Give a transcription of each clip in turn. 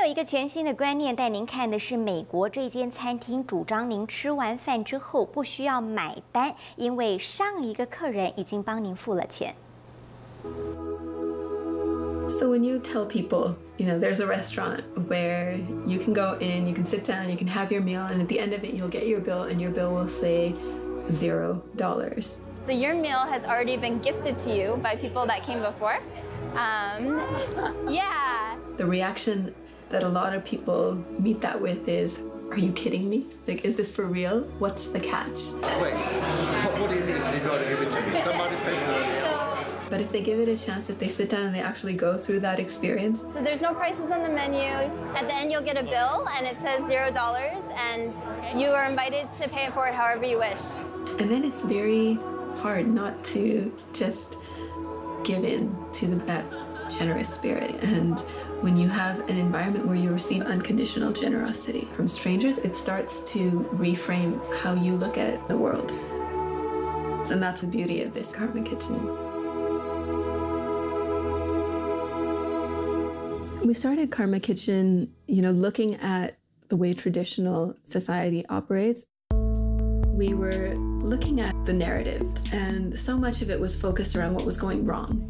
一个全新的观念带您看的是美国这间餐厅主张您吃完饭之后不需要买单，因为上一个客人已经帮您付了钱。So when you tell people, there's a restaurant where you can go in, you can sit down, you can have your meal, and at the end of it, you'll get your bill, and your bill will say $0. So your meal has already been gifted to you by people that came before. Yeah. The reaction that a lot of people meet that with is, are you kidding me? Like, is this for real? What's the catch? Wait, what do you mean they got to give it to me? Somebody paid for it. But if they give it a chance, if they sit down and they actually go through that experience. So there's no prices on the menu. At the end, you'll get a bill, and it says $0, and you are invited to pay it forward however you wish. And then it's very hard not to just give in to that generous spirit. And when you have an environment where you receive unconditional generosity from strangers, it starts to reframe how you look at the world. And that's the beauty of this Karma Kitchen. We started Karma Kitchen, looking at the way traditional society operates. We were looking at the narrative, and so much of it was focused around what was going wrong.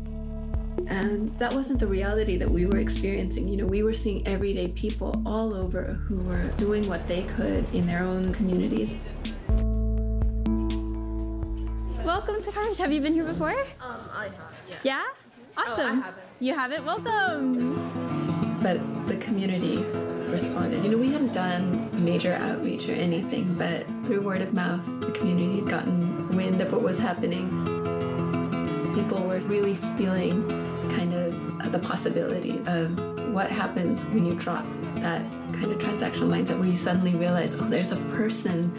And that wasn't the reality that we were experiencing. We were seeing everyday people all over who were doing what they could in their own communities. Welcome to Karma. Have you been here before? I have, yeah. Yeah? Awesome. Oh, I haven't. You haven't? Welcome. But the community responded. We hadn't done major outreach or anything, but through word of mouth, the community had gotten wind of what was happening. People were really feeling kind of the possibility of what happens when you drop that kind of transactional mindset where you suddenly realize, oh, there's a person,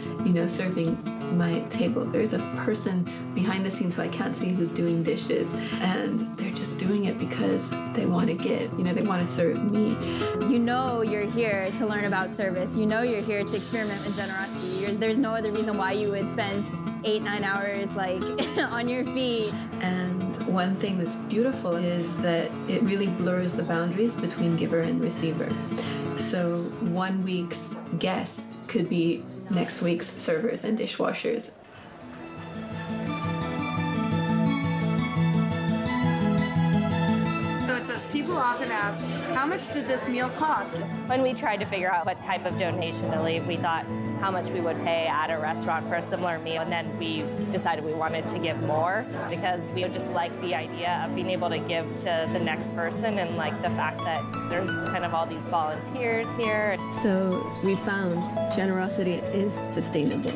serving my table. There's a person behind the scenes who I can't see who's doing dishes, and they're just doing it because they want to give. They want to serve me. You're here to learn about service. You're here to experiment with generosity. There's no other reason why you would spend 8-9 hours on your feet. And one thing that's beautiful is that it really blurs the boundaries between giver and receiver. So one week's guests could be next week's servers and dishwashers. So it says, people often ask, how much did this meal cost? When we tried to figure out what type of donation to leave, we thought how much we would pay at a restaurant for a similar meal, and then we decided we wanted to give more because we just like the idea of being able to give to the next person, and like the fact that there's kind of all these volunteers here. So we found generosity is sustainable.